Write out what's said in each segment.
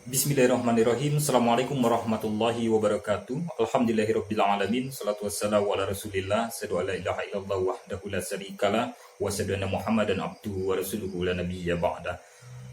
Bismillahirrahmanirrahim. Assalamualaikum warahmatullahi wabarakatuh. Alhamdulillahirabbil alamin. Shalatu wassalamu ala Rasulillah. Asyhadu an la ilaha illallah wahdahu la syarikalah wa asyhadu anna Muhammadan abduhu wa rasuluhu la nabiyya ba'da.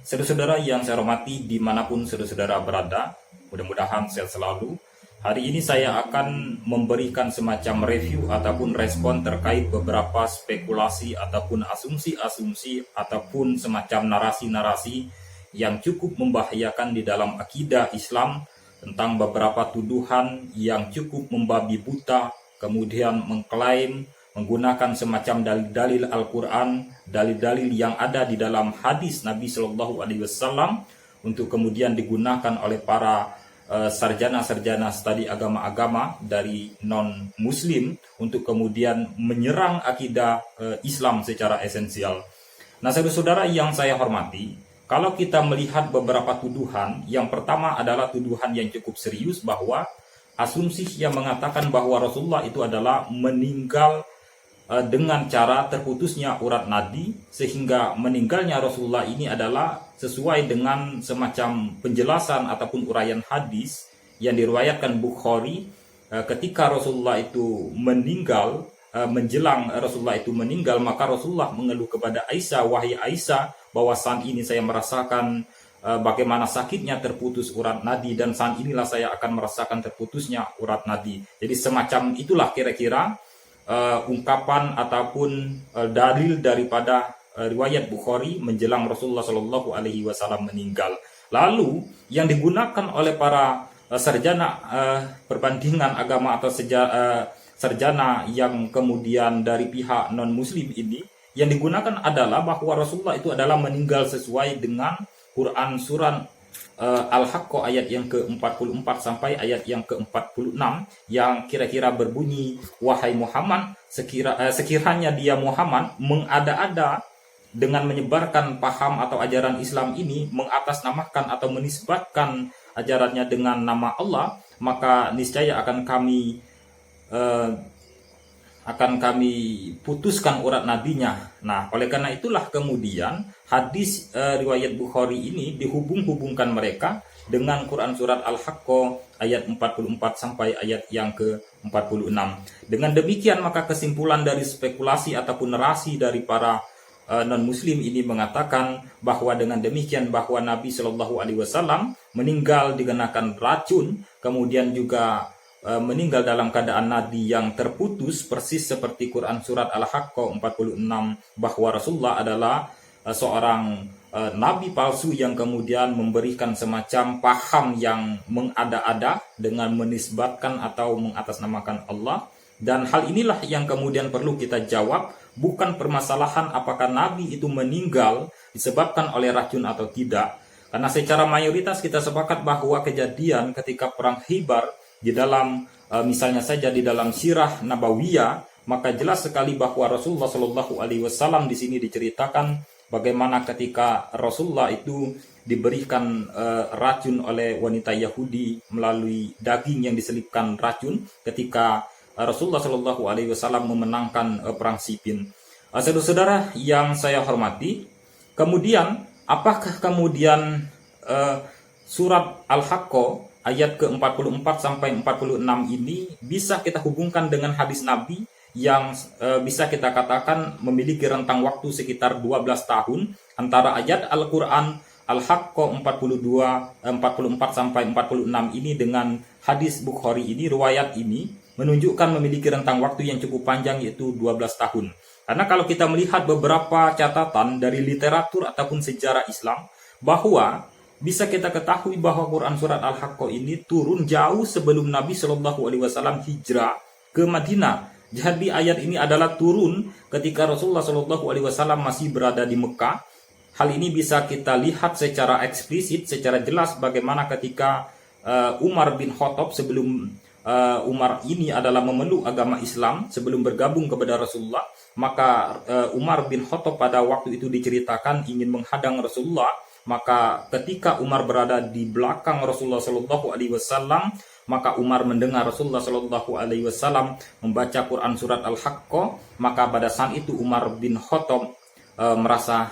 Saudara-saudara yang saya hormati dimanapun saudara-saudara berada, mudah-mudahan sehat selalu. Hari ini saya akan memberikan semacam review ataupun respon terkait beberapa spekulasi ataupun asumsi-asumsi ataupun semacam narasi-narasi yang cukup membahayakan di dalam akidah Islam tentang beberapa tuduhan yang cukup membabi buta, kemudian mengklaim menggunakan semacam dalil-dalil Al-Quran, dalil-dalil yang ada di dalam hadis Nabi Shallallahu Alaihi Wasallam untuk kemudian digunakan oleh para sarjana-sarjana studi agama-agama dari non-Muslim untuk kemudian menyerang akidah Islam secara esensial. Nah, saudara-saudara yang saya hormati, kalau kita melihat beberapa tuduhan, yang pertama adalah tuduhan yang cukup serius bahwa asumsi yang mengatakan bahwa Rasulullah itu adalah meninggal dengan cara terputusnya urat nadi, sehingga meninggalnya Rasulullah ini adalah sesuai dengan semacam penjelasan ataupun uraian hadis yang diriwayatkan Bukhari ketika Rasulullah itu meninggal, menjelang Rasulullah itu meninggal, maka Rasulullah mengeluh kepada Aisyah, "Wahai Aisyah, bahwa saat ini saya merasakan bagaimana sakitnya terputus urat nadi, dan saat inilah saya akan merasakan terputusnya urat nadi." Jadi semacam itulah kira-kira ungkapan ataupun dalil daripada riwayat Bukhari menjelang Rasulullah Shallallahu Alaihi Wasallam meninggal. Lalu yang digunakan oleh para sarjana perbandingan agama atau sarjana yang kemudian dari pihak non-Muslim ini, yang digunakan adalah bahwa Rasulullah itu adalah meninggal sesuai dengan Quran surah Al-Haqqah ayat yang ke-44 sampai ayat yang ke-46 yang kira-kira berbunyi, "Wahai Muhammad, sekiranya dia Muhammad mengada-ada dengan menyebarkan paham atau ajaran Islam ini, mengatasnamakan atau menisbatkan ajarannya dengan nama Allah, maka niscaya akan kami putuskan urat nadinya." Nah, oleh karena itulah kemudian hadis riwayat Bukhari ini dihubung-hubungkan mereka dengan Quran surat Al-Haqqah ayat 44 sampai ayat yang ke-46. Dengan demikian maka kesimpulan dari spekulasi ataupun narasi dari para non-Muslim ini mengatakan bahwa dengan demikian bahwa Nabi Shallallahu Alaihi Wasallam meninggal dikenakan racun, kemudian juga meninggal dalam keadaan nadi yang terputus, persis seperti Quran surat Al-Haqqah 46, bahwa Rasulullah adalah seorang nabi palsu yang kemudian memberikan semacam paham yang mengada-ada dengan menisbatkan atau mengatasnamakan Allah. Dan hal inilah yang kemudian perlu kita jawab, bukan permasalahan apakah nabi itu meninggal disebabkan oleh racun atau tidak. Karena secara mayoritas kita sepakat bahwa kejadian ketika perang Khaybar di dalam misalnya saja di dalam sirah Nabawiyah, maka jelas sekali bahwa Rasulullah Shallallahu Alaihi Wasallam di sini diceritakan bagaimana ketika Rasulullah itu diberikan racun oleh wanita Yahudi melalui daging yang diselipkan racun ketika Rasulullah Shallallahu Alaihi Wasallam memenangkan perang Siffin. Saudara-saudara yang saya hormati, kemudian apakah kemudian surat Al-Haqqah ayat ke-44 sampai 46 ini bisa kita hubungkan dengan hadis Nabi yang bisa kita katakan memiliki rentang waktu sekitar 12 tahun antara ayat Al-Quran Al-Haqqah 44 sampai 46 ini dengan hadis Bukhari ini, riwayat ini menunjukkan memiliki rentang waktu yang cukup panjang, yaitu 12 tahun. Karena kalau kita melihat beberapa catatan dari literatur ataupun sejarah Islam, bahwa bisa kita ketahui bahwa Quran surat Al-Haqqah ini turun jauh sebelum Nabi Shallallahu Alaihi Wasallam hijrah ke Madinah. Jadi ayat ini adalah turun ketika Rasulullah Shallallahu Alaihi Wasallam masih berada di Mekah. Hal ini bisa kita lihat secara eksplisit, secara jelas bagaimana ketika Umar bin Khattab, sebelum Umar ini adalah memeluk agama Islam sebelum bergabung kepada Rasulullah, maka Umar bin Khattab pada waktu itu diceritakan ingin menghadang Rasulullah. Maka ketika Umar berada di belakang Rasulullah Shallallahu Alaihi Wasallam, maka Umar mendengar Rasulullah Shallallahu Alaihi Wasallam membaca Quran surat Al-Haqqah. Maka pada saat itu Umar bin Khattab merasa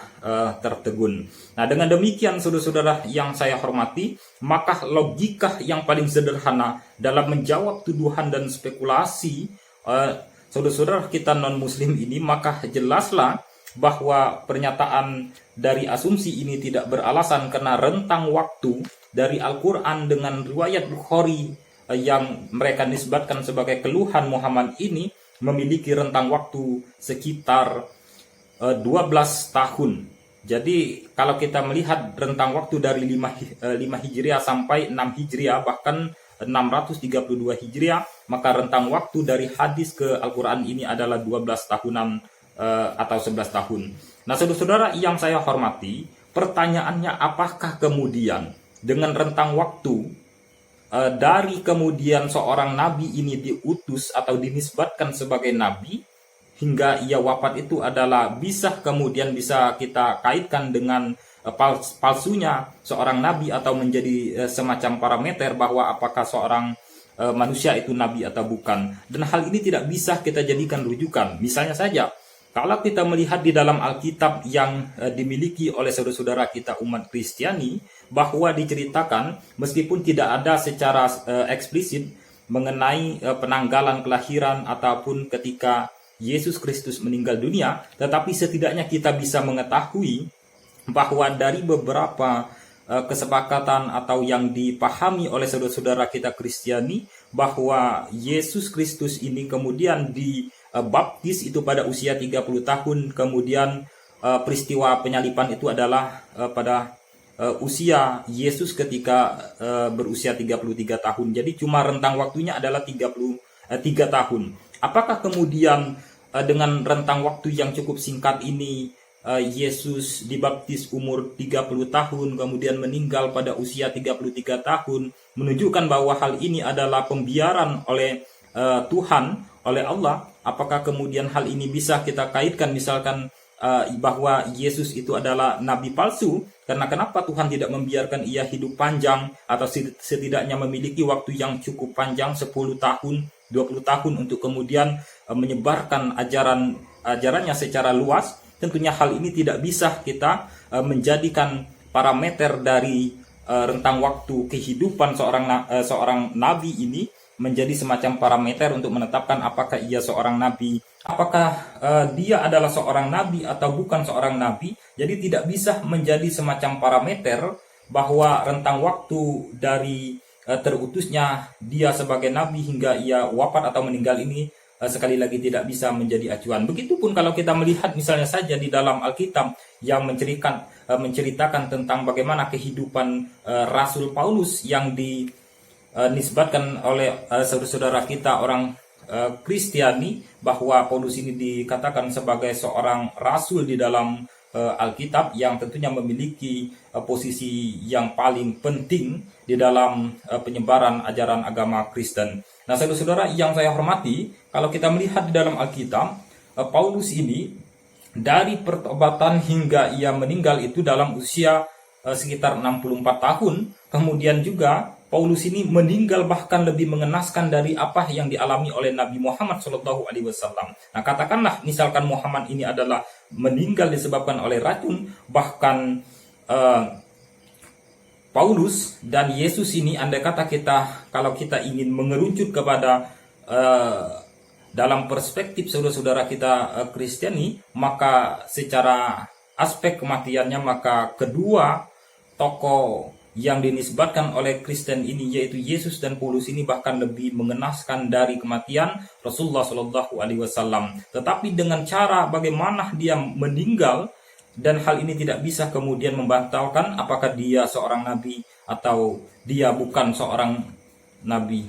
tertegun. Nah, dengan demikian saudara-saudara yang saya hormati, maka logika yang paling sederhana dalam menjawab tuduhan dan spekulasi saudara-saudara kita non-muslim ini, maka jelaslah bahwa pernyataan dari asumsi ini tidak beralasan karena rentang waktu dari Al-Quran dengan riwayat Bukhari yang mereka nisbatkan sebagai keluhan Muhammad ini memiliki rentang waktu sekitar 12 tahun. Jadi kalau kita melihat rentang waktu dari 5 Hijriah sampai 6 Hijriah, bahkan 632 Hijriah, maka rentang waktu dari hadis ke Al-Quran ini adalah 12 tahunan atau 11 tahun. Nah, saudara-saudara yang saya hormati, pertanyaannya apakah kemudian dengan rentang waktu dari kemudian seorang nabi ini diutus atau dinisbatkan sebagai nabi hingga ia wafat itu adalah bisa kita kaitkan dengan palsunya seorang nabi atau menjadi semacam parameter bahwa apakah seorang manusia itu nabi atau bukan. Dan hal ini tidak bisa kita jadikan rujukan. Misalnya saja, kalau kita melihat di dalam Alkitab yang dimiliki oleh saudara-saudara kita umat Kristiani, bahwa diceritakan meskipun tidak ada secara eksplisit mengenai penanggalan kelahiran ataupun ketika Yesus Kristus meninggal dunia, tetapi setidaknya kita bisa mengetahui bahwa dari beberapa kesepakatan atau yang dipahami oleh saudara-saudara kita Kristiani, bahwa Yesus Kristus ini kemudian dibaptis itu pada usia 30 tahun, kemudian peristiwa penyaliban itu adalah pada usia Yesus ketika berusia 33 tahun. Jadi cuma rentang waktunya adalah 33 tahun. Apakah kemudian dengan rentang waktu yang cukup singkat ini Yesus dibaptis umur 30 tahun kemudian meninggal pada usia 33 tahun menunjukkan bahwa hal ini adalah pembiaran oleh Tuhan, oleh Allah? Apakah kemudian hal ini bisa kita kaitkan misalkan bahwa Yesus itu adalah nabi palsu? Karena kenapa Tuhan tidak membiarkan ia hidup panjang atau setidaknya memiliki waktu yang cukup panjang 10 tahun, 20 tahun untuk kemudian menyebarkan ajarannya secara luas? Tentunya hal ini tidak bisa kita menjadikan parameter dari rentang waktu kehidupan seorang nabi ini menjadi semacam parameter untuk menetapkan apakah ia seorang nabi, apakah dia adalah seorang nabi atau bukan seorang nabi. Jadi tidak bisa menjadi semacam parameter bahwa rentang waktu dari terutusnya dia sebagai nabi hingga ia wafat atau meninggal ini sekali lagi tidak bisa menjadi acuan. Begitupun kalau kita melihat misalnya saja di dalam Alkitab yang menceritakan tentang bagaimana kehidupan Rasul Paulus yang dinisbatkan oleh saudara-saudara kita orang Kristiani, bahwa Paulus ini dikatakan sebagai seorang rasul di dalam Alkitab yang tentunya memiliki posisi yang paling penting di dalam penyebaran ajaran agama Kristen. Nah, saudara-saudara yang saya hormati, kalau kita melihat di dalam Alkitab, Paulus ini dari pertobatan hingga ia meninggal itu dalam usia sekitar 64 tahun. Kemudian juga Paulus ini meninggal bahkan lebih mengenaskan dari apa yang dialami oleh Nabi Muhammad SAW. Nah, katakanlah misalkan Muhammad ini adalah meninggal disebabkan oleh racun, bahkan Paulus dan Yesus ini, andai kata kalau kita ingin mengerucut kepada dalam perspektif saudara-saudara kita Kristiani, maka secara aspek kematiannya, maka kedua tokoh yang dinisbatkan oleh Kristen ini, yaitu Yesus dan Paulus ini, bahkan lebih mengenaskan dari kematian Rasulullah SAW. Tetapi dengan cara bagaimana dia meninggal, dan hal ini tidak bisa kemudian membatalkan apakah dia seorang nabi atau dia bukan seorang nabi.